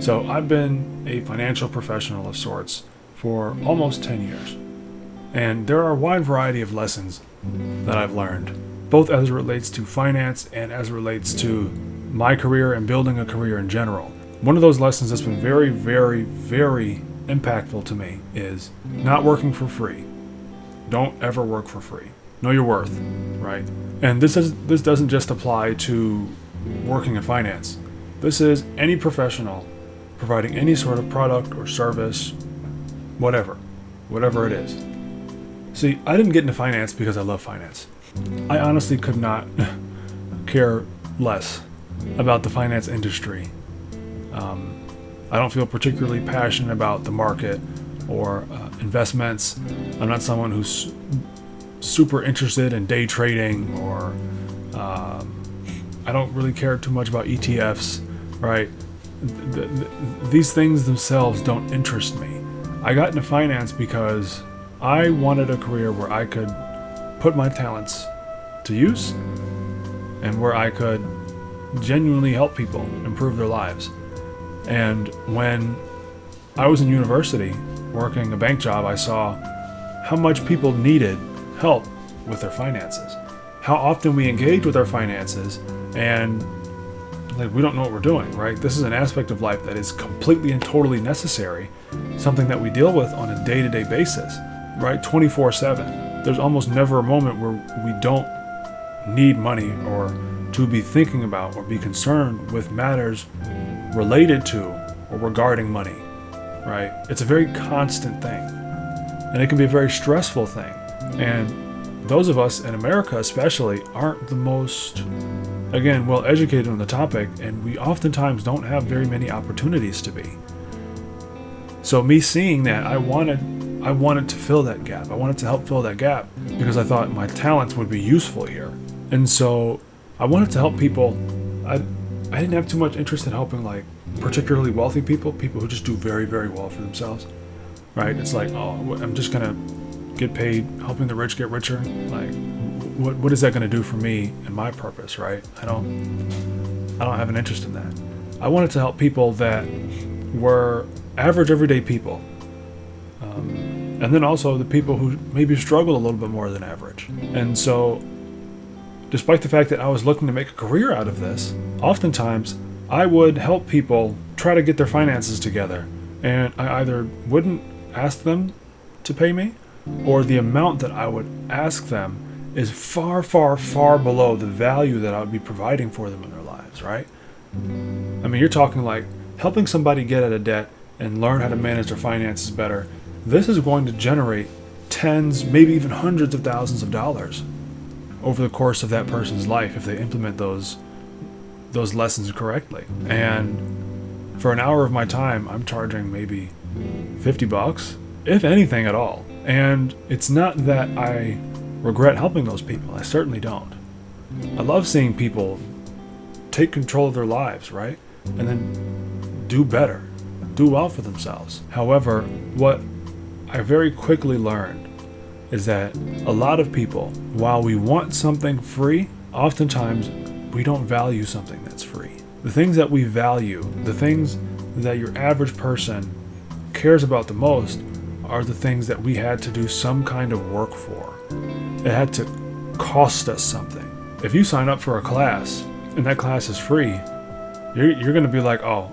So I've been a financial professional of sorts for almost 10 years. And there are a wide variety of lessons that I've learned, both as it relates to finance and as it relates to my career and building a career in general. One of those lessons that's been very, very, very impactful to me is not working for free. Don't ever work for free. Know your worth, right? And this doesn't just apply to working in finance. This is any professional providing any sort of product or service, whatever it is. See, I didn't get into finance because I love finance. I honestly could not care less about the finance industry. I don't feel particularly passionate about the market or investments. I'm not someone who's super interested in day trading, or I don't really care too much about ETFs, right? These things themselves don't interest me. I got into finance because I wanted a career where I could put my talents to use and where I could genuinely help people improve their lives. And when I was in university working a bank job, I saw how much people needed help with their finances, how often we engage with our finances and we don't know what we're doing, right? This is an aspect of life that is completely and totally necessary, something that we deal with on a day-to-day basis, right? 24/7. There's almost never a moment where we don't need money or to be thinking about or be concerned with matters related to or regarding money, right? It's a very constant thing, and it can be a very stressful thing. And those of us in America especially aren't the most, again, well educated on the topic, and we oftentimes don't have very many opportunities to be. So me seeing that, I wanted to fill that gap. I wanted to help fill that gap because I thought my talents would be useful here. And so I wanted to help people. I didn't have too much interest in helping like particularly wealthy people who just do very, very well for themselves, right? It's like, oh, I'm just gonna get paid helping the rich get richer. Like, what is that gonna do for me and my purpose, right? I don't have an interest in that. I wanted to help people that were average, everyday people, and then also the people who maybe struggle a little bit more than average. And so, despite the fact that I was looking to make a career out of this, oftentimes I would help people try to get their finances together, and I either wouldn't ask them to pay me, or the amount that I would ask them is far, far, far below the value that I would be providing for them in their lives, right? I mean, you're talking like helping somebody get out of debt and learn how to manage their finances better. This is going to generate tens, maybe even hundreds of thousands of dollars over the course of that person's life if they implement those lessons correctly. And for an hour of my time, I'm charging maybe $50, if anything at all. And it's not that I regret helping those people. I certainly don't. I love seeing people take control of their lives, right? And then do better, do well for themselves. However, what I very quickly learned is that a lot of people, while we want something free, oftentimes we don't value something that's free. The things that we value, the things that your average person cares about the most, are the things that we had to do some kind of work for. It had to cost us something. If you sign up for a class and that class is free, you're going to be like, oh,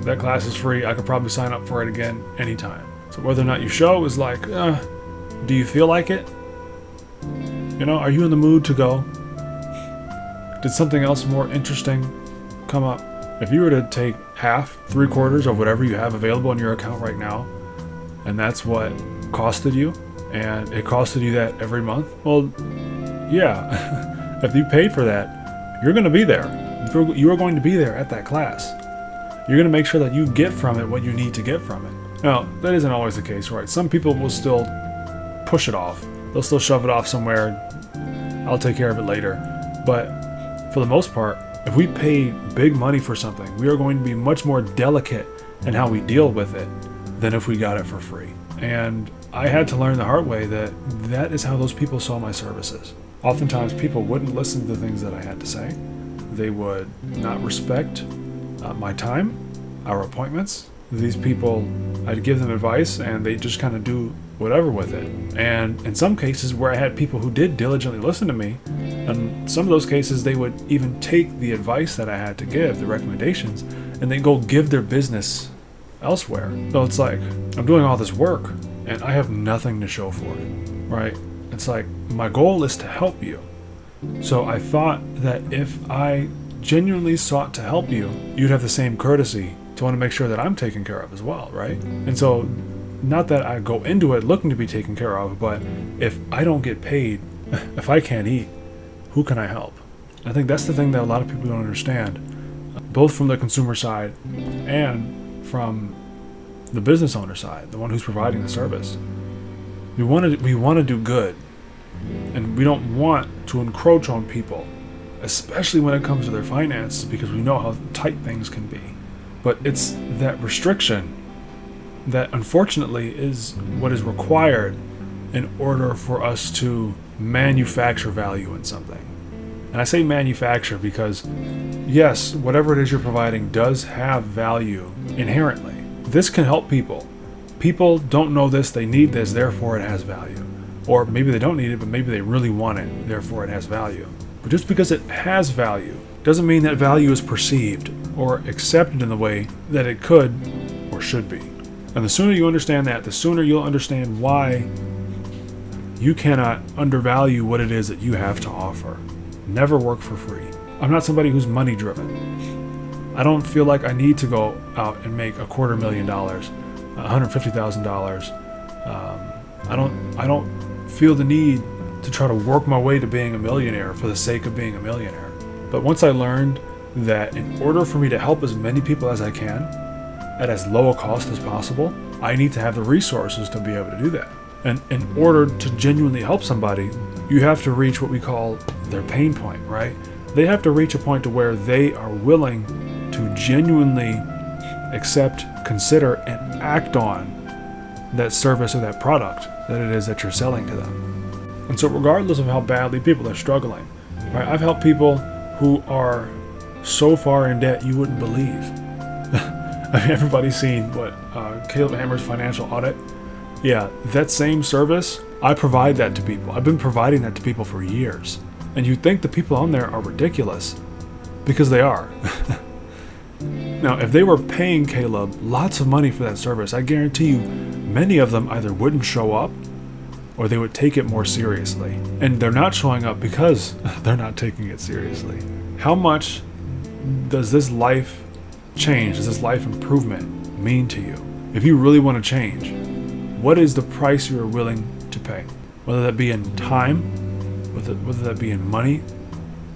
that class is free. I could probably sign up for it again anytime. So whether or not you show is like, do you feel like it? Are you in the mood to go? Did something else more interesting come up? If you were to take half, 3/4 of whatever you have available in your account right now, and that's what costed you, and it costed you that every month, well, yeah, if you paid for that, you're going to be there. You are going to be there at that class. You're going to make sure that you get from it what you need to get from it. Now, that isn't always the case, right? Some people will still push it off. They'll still shove it off somewhere. I'll take care of it later. But for the most part, if we pay big money for something, we are going to be much more delicate in how we deal with it than if we got it for free. And I had to learn the hard way that that is how those people saw my services. Oftentimes, people wouldn't listen to the things that I had to say. They would not respect my time. our appointments. These people, I'd give them advice and they just kind of do whatever with it. And in some cases where I had people who did diligently listen to me, in some of those cases they would even take the advice that I had to give, the recommendations, and then go give their business elsewhere. So it's like, I'm doing all this work and I have nothing to show for it, right? It's like, my goal is to help you. So I thought that if I genuinely sought to help you, you'd have the same courtesy to want to make sure that I'm taken care of as well, right? And so, not that I go into it looking to be taken care of, but if I don't get paid, if I can't eat, who can I help? I think that's the thing that a lot of people don't understand, both from the consumer side and from the business owner side, the one who's providing the service. We want to do good, and we don't want to encroach on people, especially when it comes to their finances, because we know how tight things can be. But it's that restriction that unfortunately is what is required in order for us to manufacture value in something. And I say manufacture because, yes, whatever it is you're providing does have value inherently. This can help people. People don't know this, they need this, therefore it has value. Or maybe they don't need it, but maybe they really want it, therefore it has value. But just because it has value doesn't mean that value is perceived or accepted in the way that it could or should be. And the sooner you understand that, the sooner you'll understand why you cannot undervalue what it is that you have to offer. Never work for free. I'm not somebody who's money driven. I don't feel like I need to go out and make $250,000, $150,000. I don't feel the need to try to work my way to being a millionaire for the sake of being a millionaire. But once I learned that in order for me to help as many people as I can at as low a cost as possible, I need to have the resources to be able to do that. And in order to genuinely help somebody, you have to reach what we call their pain point, right? They have to reach a point to where they are willing to genuinely accept, consider, and act on that service or that product that it is that you're selling to them. And so regardless of how badly people are struggling, right? I've helped people who are so far in debt you wouldn't believe. I mean, everybody's seen Caleb Hammer's financial audit. Yeah, that same service, I provide that to people. I've been providing that to people for years. And you think the people on there are ridiculous, because they are. Now, if they were paying Caleb lots of money for that service, I guarantee you many of them either wouldn't show up or they would take it more seriously. And they're not showing up because they're not taking it seriously. How much does this life change, does this life improvement mean to you? If you really want to change, what is the price you are willing to pay? Whether that be in time, whether that be in money,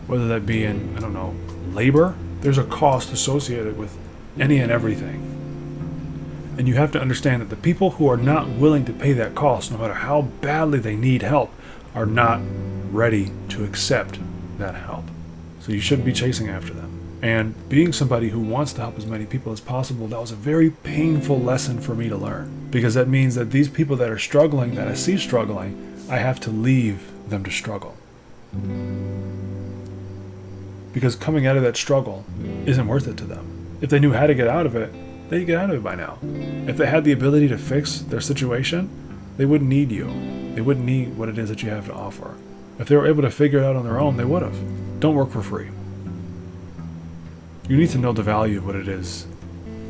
whether that be in, labor. There's a cost associated with any and everything. And you have to understand that the people who are not willing to pay that cost, no matter how badly they need help, are not ready to accept that help. So you shouldn't be chasing after them. And being somebody who wants to help as many people as possible, that was a very painful lesson for me to learn. Because that means that these people that are struggling, that I see struggling, I have to leave them to struggle. Because coming out of that struggle isn't worth it to them. If they knew how to get out of it, they'd get out of it by now. If they had the ability to fix their situation, they wouldn't need you. They wouldn't need what it is that you have to offer. If they were able to figure it out on their own, they would have. Don't work for free. You need to know the value of what it is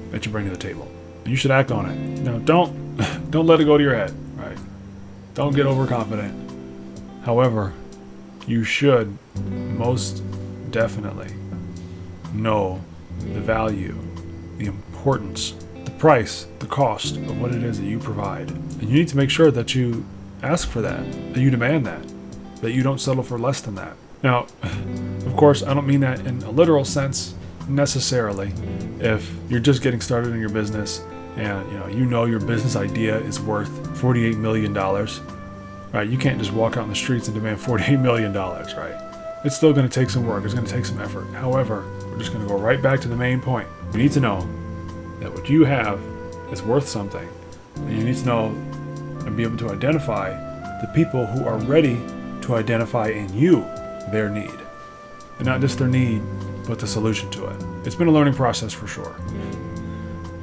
that you bring to the table. And you should act on it. Now, don't let it go to your head, right? Don't get overconfident. However, you should most definitely know the value, the importance, the price, the cost of what it is that you provide. And you need to make sure that you ask for that you demand that you don't settle for less than that. Now, of course, I don't mean that in a literal sense necessarily. If you're just getting started in your business and you know your business idea is worth $48 million, right? You can't just walk out in the streets and demand $48 million, right? It's still going to take some work. It's going to take some effort. However, we're just going to go right back to the main point. You need to know that what you have is worth something. And you need to know and be able to identify the people who are ready to identify in you their need. And not just their need, but the solution to it. It's been a learning process for sure.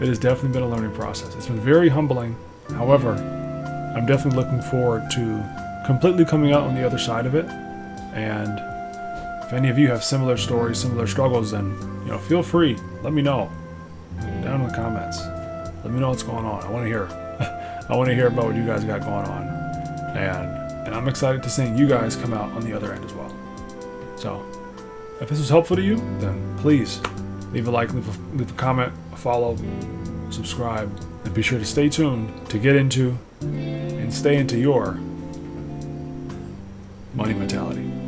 it has definitely been a learning process. It's been very humbling. However, I'm definitely looking forward to completely coming out on the other side of it. And if any of you have similar stories, similar struggles, then feel free. Let me know down in the comments. Let me know what's going on. I want to hear. I want to hear about what you guys got going on, and I'm excited to seeing you guys come out on the other end as well. So, if this was helpful to you, then please leave a like, leave a comment, a follow, subscribe, and be sure to stay tuned to get into and stay into your money mentality.